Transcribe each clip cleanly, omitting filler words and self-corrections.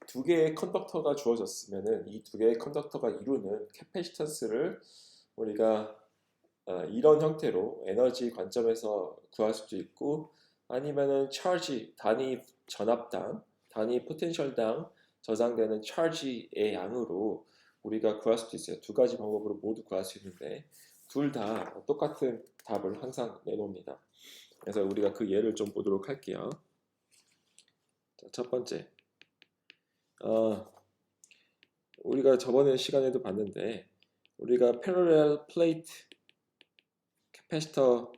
두 개의 컨덕터가 주어졌으면은 이 두 개의 컨덕터가 이루는 캐패시턴스를 우리가 이런 형태로 에너지 관점에서 구할 수도 있고, 아니면은 차지 단위 전압당, 단위 포텐셜당 저장되는 차지의 양으로 우리가 구할 수도 있어요. 두 가지 방법으로 모두 구할 수 있는데 둘 다 똑같은 답을 항상 내놓습니다. 그래서 우리가 그 예를 좀 보도록 할게요. 자, 첫 번째, 우리가 저번에 시간에도 봤는데 우리가 패러렐 플레이트 캐패시터의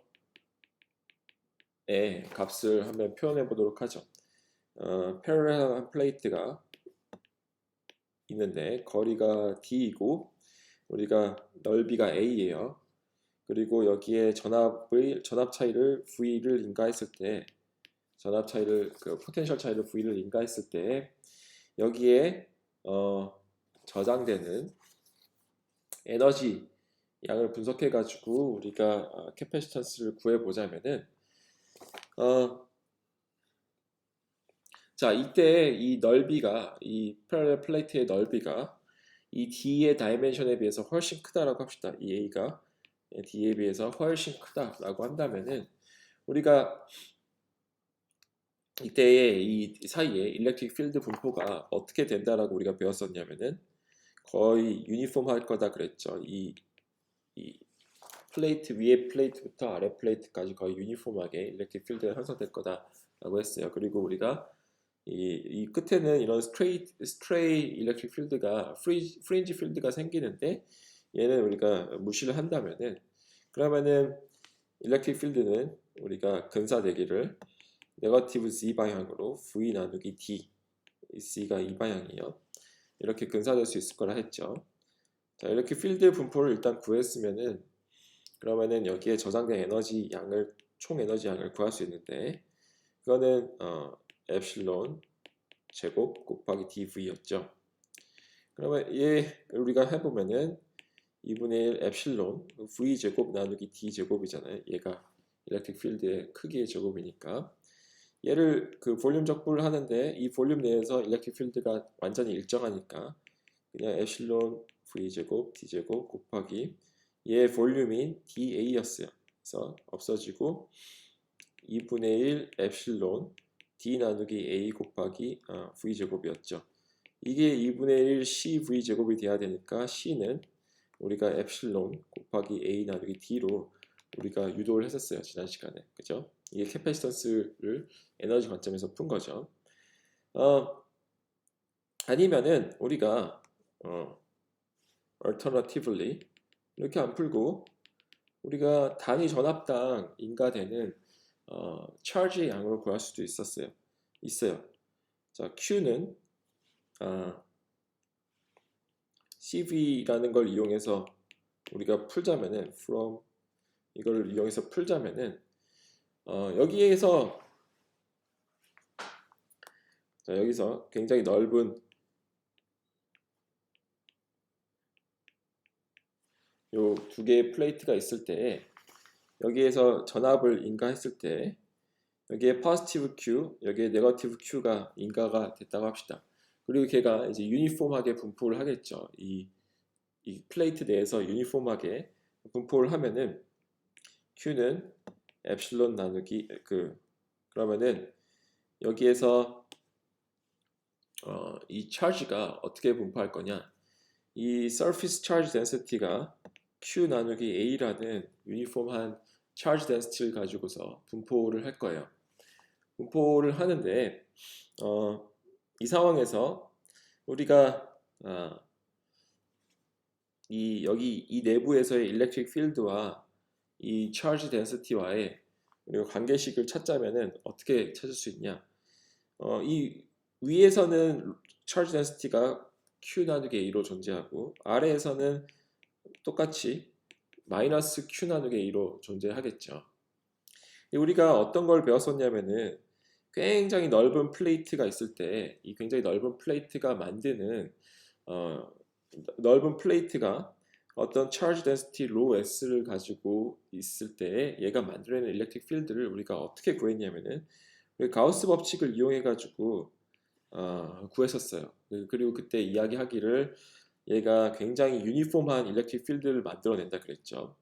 값을 한번 표현해 보도록 하죠. 패러렐 플레이트가 있는데 거리가 D이고 우리가 넓이가 A예요. 그리고 여기에 전압 차이를 V를 인가했을 때, 전압 차이를 포텐셜 차이를 V를 인가했을 때 여기에 저장되는 에너지 양을 분석해 가지고 우리가 캐패시턴스를 구해 보자면은 자, 이때 이 넓이가, 이 패러렐 플레이트의 넓이가 이 D의 다이멘션에 비해서 훨씬 크다라고 합시다. 이 A가 D에 비해서 훨씬 크다라고 한다면은 우리가 이때의 이 사이에 일렉트릭 필드 분포가 어떻게 된다라고 우리가 배웠었냐면은 거의 유니폼 할 거다 그랬죠. 이 플레이트 위에 플레이트부터 아래 플레이트까지 거의 유니폼하게 일렉트릭 필드가 형성될 거다라고 했어요. 그리고 우리가 이 끝에는 이런 스트레이 일렉트릭 필드가 프린지 필드가 생기는데 얘는 우리가 무시를 한다면은, 그러면은 일렉트릭 필드는 우리가 근사되기를 네거티브 Z 방향으로 V 나누기 D, C가 이 방향이에요. 이렇게 근사될 수 있을 거라 했죠. 자, 이렇게 필드 분포를 일단 구했으면은 그러면은 여기에 저장된 에너지 양을, 총 에너지 양을 구할 수 있는데 그거는 엡실론 제곱 곱하기 dv였죠. 그러면 얘 우리가 해보면은 2분의 1 엡실론 v 제곱 나누기 d 제곱이잖아요. 얘가 일렉트릭 필드의 크기의 제곱이니까 얘를 볼륨 적분을 하는데 이 볼륨 내에서 일렉트릭 필드가 완전히 일정하니까 그냥 엡실론 v 제곱 d 제곱 곱하기 얘의 볼륨인 da였어요. 그래서 없어지고 2분의 1 엡실론 d 나누기 a 곱하기 v 제곱이었죠. 이게 2분의 1 cv 제곱이 돼야 되니까 c는 우리가 엡실론 곱하기 a 나누기 d로 우리가 유도를 했었어요. 지난 시간에. 그죠? 이게 캐패시턴스를 에너지 관점에서 푼 거죠. 아니면은 우리가 alternatively 이렇게 안 풀고 우리가 단위 전압당 인가되는 차지의 양으로 구할 수도 있어요. 자, Q는 CV라는 걸 이용해서 우리가 풀자면은 from 이걸 이용해서 풀자면은 여기에서 자, 여기서 굉장히 넓은 요 두 개의 플레이트가 있을 때 여기에서 전압을 인가했을 때 여기에 포지티브 Q, 여기에 네거티브 Q가 인가가 됐다고 합시다. 그리고 걔가 이제 유니폼하게 분포를 하겠죠. 이 플레이트 내에서 유니폼하게 분포를 하면은 Q는 엡실론 나누기 그러면은 여기에서 이 차지가 어떻게 분포할 거냐? 이 surface charge density가 Q 나누기 A라는 유니폼한 charge density를 가지고서 분포를 할 거예요. 분포를 하는데 이 상황에서 우리가 여기 이 내부에서의 electric field와 이 charge density와의 우리가 관계식을 찾자면은 어떻게 찾을 수 있냐? 이 위에서는 charge density가 Q 나누기 A로 존재하고 아래에서는 똑같이 마이너스 Q 나누기 A로 존재하겠죠. 우리가 어떤 걸 배웠었냐면은 굉장히 넓은 플레이트가 있을 때 이 굉장히 넓은 플레이트가 만드는 넓은 플레이트가 어떤 charge density rho s를 가지고 있을 때 얘가 만들어내는 일렉트릭 필드를 우리가 어떻게 구했냐면은 우리 가우스 법칙을 이용해 가지고 구했었어요. 그리고 그때 이야기하기를 얘가 굉장히 유니폼한 일렉트릭 필드를 만들어낸다 그랬죠.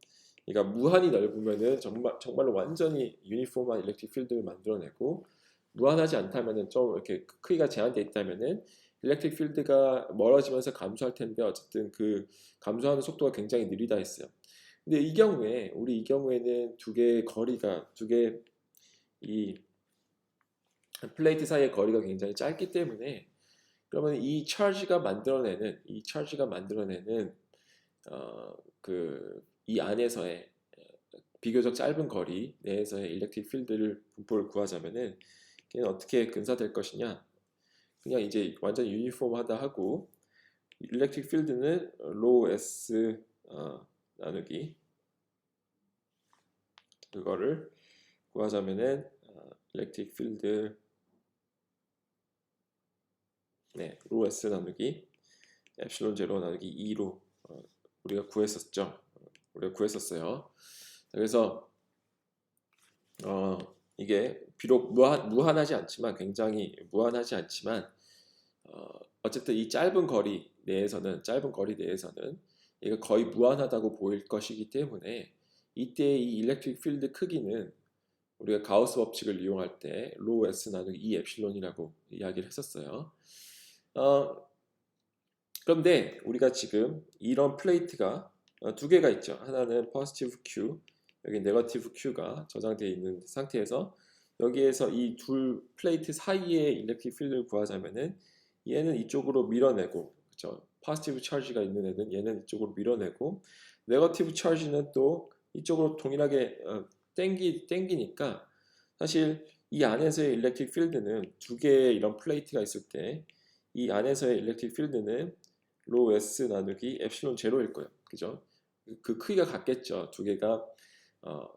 얘가 무한히 넓으면은 정말로 완전히 유니폼한 일렉트릭 필드를 만들어내고 무한하지 않다면은 좀 이렇게 크기가 제한되어 있다면은 일렉트릭 필드가 멀어지면서 감소할 텐데 어쨌든 그 감소하는 속도가 굉장히 느리다 했어요. 근데 이 경우에는 두 개 이 플레이트 사이의 거리가 굉장히 짧기 때문에 그러면 이 차지가 만들어내는 이 안에서의 비교적 짧은 거리 내에서의 일렉트릭 필드를 분포를 구하자면은 걔는 어떻게 근사될 것이냐? 그냥 이제 완전 유니폼하다 하고 일렉트릭 필드는 로 S 나누기 그거를 구하자면은 일렉트릭 필드 로 S 나누기 엡실론 제로 나누기 2로 우리가 구했었어요. 그래서 이게 비록 무한하지 않지만 굉장히 무한하지 않지만 어쨌든 이 짧은 거리 내에서는 얘가 거의 무한하다고 보일 것이기 때문에 이때 이 일렉트릭 필드 크기는 우리가 가우스 법칙을 이용할 때 로 S 나누기 2 엡실론이라고 이야기를 했었어요. 그런데 우리가 지금 이런 플레이트가 두 개가 있죠. 하나는 포지티브 Q, 여기 네거티브 Q가 저장되어 있는 상태에서 여기에서 이 둘 플레이트 사이의 일렉트릭 필드를 구하자면은 얘는 이쪽으로 밀어내고, 그렇죠? 포지티브 차지가 있는 애는 얘는 이쪽으로 밀어내고, 네거티브 차지는 또 이쪽으로 동일하게 땡기니까 사실 이 안에서의 일렉트릭 필드는 두 개의 이런 플레이트가 있을 때 이 안에서의 일렉트릭 필드는 로 S 나누기 엡실론 제로일 거예요. 그죠? 그 크기가 같겠죠. 두 개가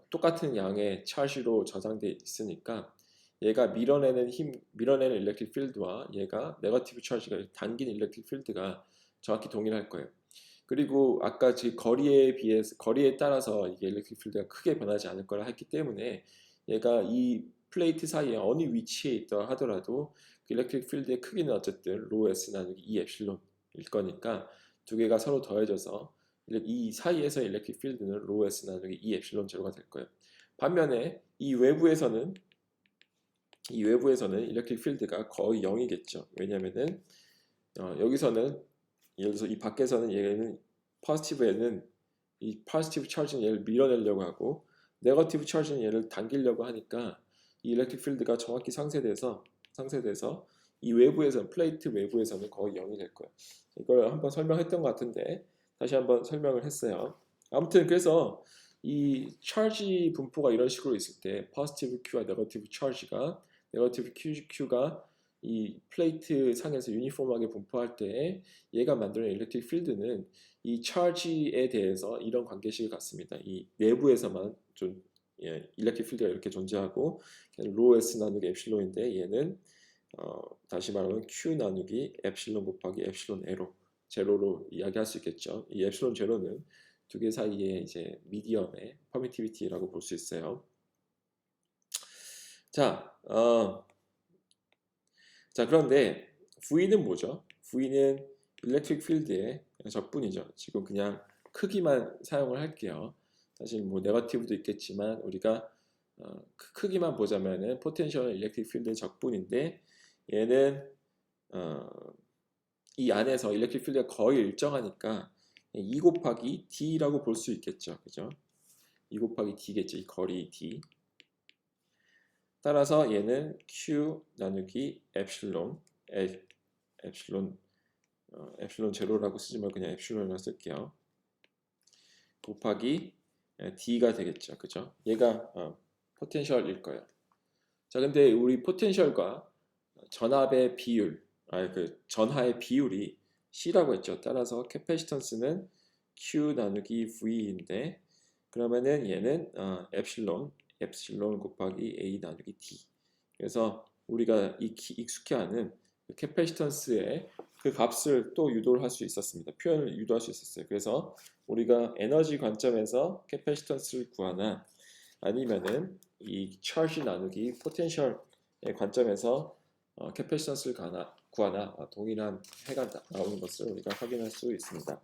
똑같은 양의 차시로 저장되어 있으니까 얘가 밀어내는 일렉트릭 필드와 얘가 네거티브 차지가 당긴 일렉트릭 필드가 정확히 동일할 거예요. 그리고 아까 거리에 따라서 이게 일렉트릭 필드가 크게 변하지 않을 거라 했기 때문에 얘가 이 플레이트 사이에 어느 위치에 있다 하더라도 그 일렉트릭 필드의 크기는 어쨌든 로 S 나누기 2 엡실론일 거니까 두 개가 서로 더해져서 이 사이에서 일렉트릭 필드는 로 S 나누기 2 엡실론 제로가 될 거예요. 반면에 이 외부에서는 일렉트릭 필드가 거의 0이겠죠. 왜냐면은 여기서는 예를 들어서 이 밖에서는 얘는 이 포지티브 차지는 얘를 밀어내려고 하고 네거티브 차지는 얘를 당기려고 하니까 이 일렉트릭 필드가 정확히 상쇄돼서 이 플레이트 외부에서는 거의 0이 될 거예요. 이걸 한번 설명했던 것 같은데 다시 한번 설명을 했어요. 아무튼 그래서 이 차지 분포가 이런 식으로 있을 때 포지티브 Q와 네거티브 Q가 이 플레이트 상에서 유니폼하게 분포할 때 얘가 만드는 일렉트릭 필드는 이 차지에 대해서 이런 관계식을 갖습니다. 이 내부에서만 좀 일렉트릭 필드가 이렇게 존재하고 로 S 나누기 엡실론인데 얘는 다시 말하면 Q 나누기 엡실론 곱하기 엡실론 제로로 이야기할 수 있겠죠. 이 엡실론 제로는 두 개 사이의 이제 미디엄의 퍼미티비티라고 볼 수 있어요. 자, 그런데 V는 뭐죠? V는 일렉트릭 필드의 적분이죠. 지금 그냥 크기만 사용을 할게요. 사실 뭐 네거티브도 있겠지만 우리가 크기만 보자면은 포텐셜은 일렉트릭 필드의 적분인데 얘는 이 안에서 일렉트릭 필드가 거의 일정하니까 2 곱하기 D라고 볼 수 있겠죠. 그죠? 2 곱하기 D겠죠. 이 거리 D. 따라서 얘는 Q 나누기 엡실론 제로라고 쓰지 말고 그냥 엡실론이라고 쓸게요. 곱하기 D가 되겠죠. 그죠? 얘가 포텐셜일 거예요. 자, 근데 우리 포텐셜과 전하의 비율이 C라고 했죠. 따라서 캐패시턴스는 Q 나누기 V인데 그러면은 얘는 엡실론 곱하기 A 나누기 D. 그래서 우리가 익숙해하는 캐패시턴스의 그 값을 또 유도를 할 수 있었습니다. 표현을 유도할 수 있었어요. 그래서 우리가 에너지 관점에서 캐패시턴스를 구하나 아니면은 이 차지 나누기 포텐셜의 관점에서 캐패시턴스를 구하나 동일한 해가 나오는 것을 우리가 확인할 수 있습니다.